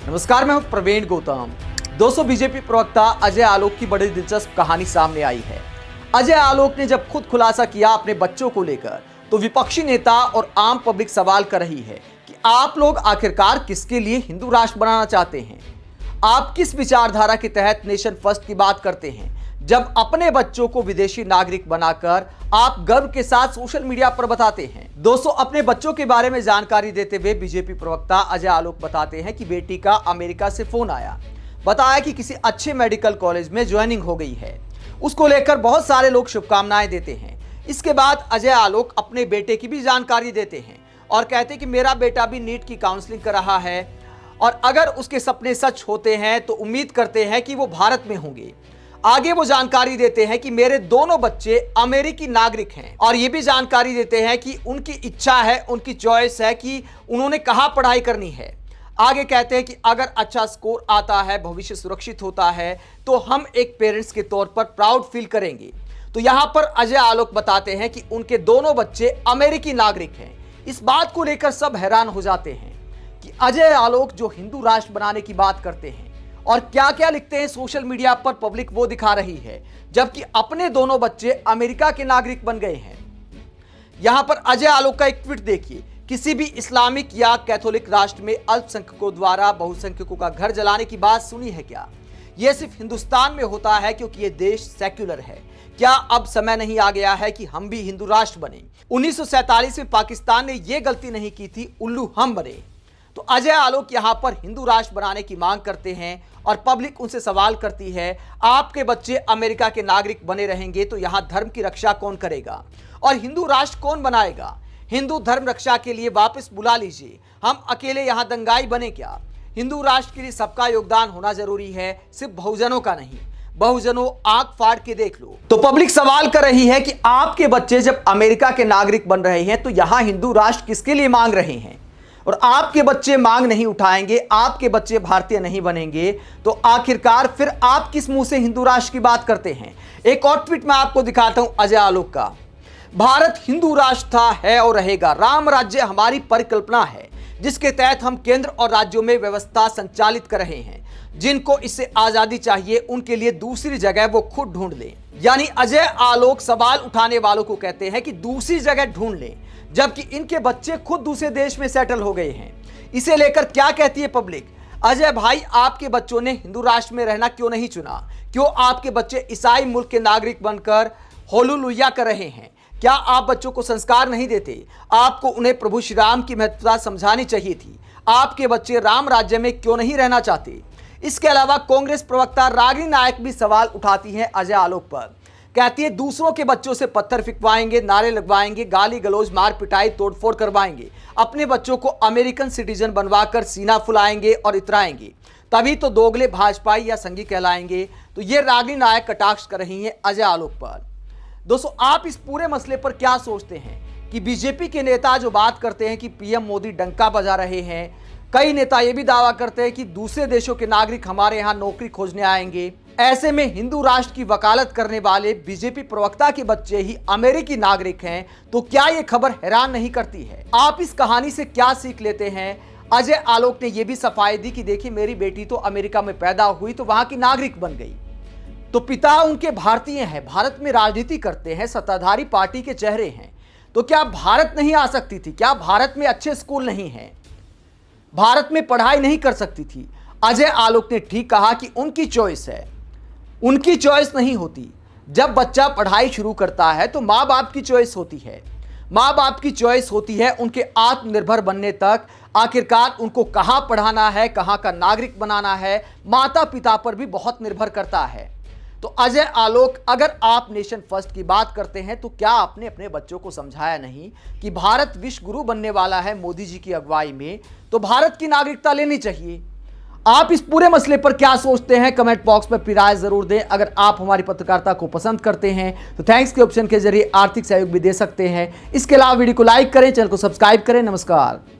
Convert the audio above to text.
नमस्कार, मैं हूं प्रवीण गौतम। दोस्तों, बीजेपी प्रवक्ता अजय आलोक की बड़ी दिलचस्प कहानी सामने आई है। अजय आलोक ने जब खुद खुलासा किया अपने बच्चों को लेकर, तो विपक्षी नेता और आम पब्लिक सवाल कर रही है कि आप लोग आखिरकार किसके लिए हिंदू राष्ट्र बनाना चाहते हैं। आप किस विचारधारा के तहत नेशन फर्स्ट की बात करते हैं, जब अपने बच्चों को विदेशी नागरिक बनाकर आप गर्व के साथ सोशल मीडिया पर बताते हैं। दोस्तों, अपने बच्चों के बारे में जानकारी देते हुए बीजेपी प्रवक्ता अजय आलोक बताते हैं कि बेटी का अमेरिका से फोन आया, बताया कि किसी अच्छे मेडिकल कॉलेज में ज्वाइनिंग हो गई है। उसको लेकर बहुत सारे लोग शुभकामनाएं देते हैं। इसके बाद अजय आलोक अपने बेटे की भी जानकारी देते हैं और कहते हैं कि मेरा बेटा भी नीट की काउंसलिंग कर रहा है और अगर उसके सपने सच होते हैं तो उम्मीद करते हैं कि वो भारत में होंगे। आगे वो जानकारी देते हैं कि मेरे दोनों बच्चे अमेरिकी नागरिक हैं और ये भी जानकारी देते हैं कि उनकी इच्छा है, उनकी चॉइस है कि उन्होंने कहाँ पढ़ाई करनी है। आगे कहते हैं कि अगर अच्छा स्कोर आता है, भविष्य सुरक्षित होता है, तो हम एक पेरेंट्स के तौर पर प्राउड फील करेंगे। तो यहाँ पर अजय आलोक बताते हैं कि उनके दोनों बच्चे अमेरिकी नागरिक हैं। इस बात को लेकर सब हैरान हो जाते हैं कि अजय आलोक जो हिंदू राष्ट्र बनाने की बात करते हैं और क्या क्या लिखते हैं सोशल मीडिया पर, पब्लिक वो दिखा रही है, जबकि अपने दोनों बच्चे अमेरिका के नागरिक बन गए हैं। यहां पर अजय आलोक का एक ट्वीट देखिए। किसी भी इस्लामिक या कैथोलिक राष्ट्र में अल्पसंख्यकों द्वारा बहुसंख्यकों का घर जलाने की बात सुनी है क्या? यह सिर्फ हिंदुस्तान में होता है क्योंकि यह देश सेक्युलर है। क्या अब समय नहीं आ गया है कि हम भी हिंदू राष्ट्र बने? 1947 में पाकिस्तान ने यह गलती नहीं की थी, उल्लू हम बने। तो अजय आलोक यहां पर हिंदू राष्ट्र बनाने की मांग करते हैं और पब्लिक उनसे सवाल करती है, आपके बच्चे अमेरिका के नागरिक बने रहेंगे तो यहां धर्म की रक्षा कौन करेगा और हिंदू राष्ट्र कौन बनाएगा? हिंदू धर्म रक्षा के लिए वापस बुला लीजिए, हम अकेले यहां दंगाई बने क्या? हिंदू राष्ट्र के लिए सबका योगदान होना जरूरी है, सिर्फ बहुजनों का नहीं। बहुजनों आंख फाड़ के देख लो। तो पब्लिक सवाल कर रही है कि आपके बच्चे जब अमेरिका के नागरिक बन रहे हैं तो यहां हिंदू राष्ट्र किसके लिए मांग रहे हैं? और आपके बच्चे मांग नहीं उठाएंगे, आपके बच्चे भारतीय नहीं बनेंगे, तो आखिरकार फिर आप किस मुंह से हिंदू राष्ट्र की बात करते हैं? एक और ट्वीट मैं आपको दिखाता हूं अजय आलोक का। भारत हिंदू राष्ट्र था, है और रहेगा। राम राज्य हमारी परिकल्पना है जिसके तहत हम केंद्र और राज्यों में व्यवस्था संचालित कर रहे हैं। जिनको इससे आजादी चाहिए उनके लिए दूसरी जगह वो खुद ढूंढ लें। यानी अजय आलोक सवाल उठाने वालों को कहते हैं कि दूसरी जगह ढूंढ लें, जबकि इनके बच्चे खुद दूसरे देश में सेटल हो गए हैं। इसे लेकर क्या कहती है पब्लिक? अजय भाई, आपके बच्चों ने हिंदू राष्ट्र में रहना क्यों नहीं चुना? क्यों आपके बच्चे ईसाई मुल्क के नागरिक बनकर होलुलुया कर रहे हैं? क्या आप बच्चों को संस्कार नहीं देते? आपको उन्हें प्रभु श्री राम की महत्वता समझानी चाहिए थी। आपके बच्चे राम राज्य में क्यों नहीं रहना चाहते? इसके अलावा कांग्रेस प्रवक्ता रागिनी नायक भी सवाल उठाती है अजय आलोक पर। कहती है दूसरों के बच्चों से पत्थर फिकवाएंगे, नारे लगवाएंगे, गाली गलौज, मार पिटाई, तोड़फोड़ करवाएंगे, अपने बच्चों को अमेरिकन सिटीजन बनवाकर सीना फुलाएंगे और इतराएंगे, तभी तो दोगले भाजपाई या संघी कहलाएंगे। तो ये रागिनी नायक कटाक्ष कर रही हैं अजय आलोक पर। दोस्तों, आप इस पूरे मसले पर क्या सोचते हैं कि बीजेपी के नेता जो बात करते हैं कि पीएम मोदी डंका बजा रहे हैं, कई नेता ये भी दावा करते हैं कि दूसरे देशों के नागरिक हमारे यहाँ नौकरी खोजने आएंगे, ऐसे में हिंदू राष्ट्र की वकालत करने वाले बीजेपी प्रवक्ता के बच्चे ही अमेरिकी नागरिक हैं, तो क्या ये खबर हैरान नहीं करती है? आप इस कहानी से क्या सीख लेते हैं? अजय आलोक ने यह भी सफाई दी कि देखिए, मेरी बेटी तो अमेरिका में पैदा हुई तो वहां की नागरिक बन गई, तो पिता उनके भारतीय हैं, भारत में राजनीति करते हैं, सत्ताधारी पार्टी के चेहरे हैं, तो क्या भारत नहीं आ सकती थी? क्या भारत में अच्छे स्कूल नहीं है? भारत में पढ़ाई नहीं कर सकती थी? अजय आलोक ने ठीक कहा कि उनकी चॉइस है, उनकी चॉइस नहीं होती। जब बच्चा पढ़ाई शुरू करता है तो माँ बाप की चॉइस होती है। माँ बाप की चॉइस होती है उनके आत्मनिर्भर बनने तक। आखिरकार उनको कहाँ पढ़ाना है, कहाँ का नागरिक बनाना है, माता पिता पर भी बहुत निर्भर करता है। तो अजय आलोक, अगर आप नेशन फर्स्ट की बात करते हैं तो क्या आपने अपने बच्चों को समझाया नहीं कि भारत विश्व गुरु बनने वाला है मोदी जी की अगुवाई में, तो भारत की नागरिकता लेनी चाहिए? आप इस पूरे मसले पर क्या सोचते हैं? कमेंट बॉक्स में अपनी राय जरूर दें। अगर आप हमारी पत्रकारिता को पसंद करते हैं तो थैंक्स के ऑप्शन के जरिए आर्थिक सहयोग भी दे सकते हैं। इसके अलावा वीडियो को लाइक करें, चैनल को सब्सक्राइब करें। नमस्कार।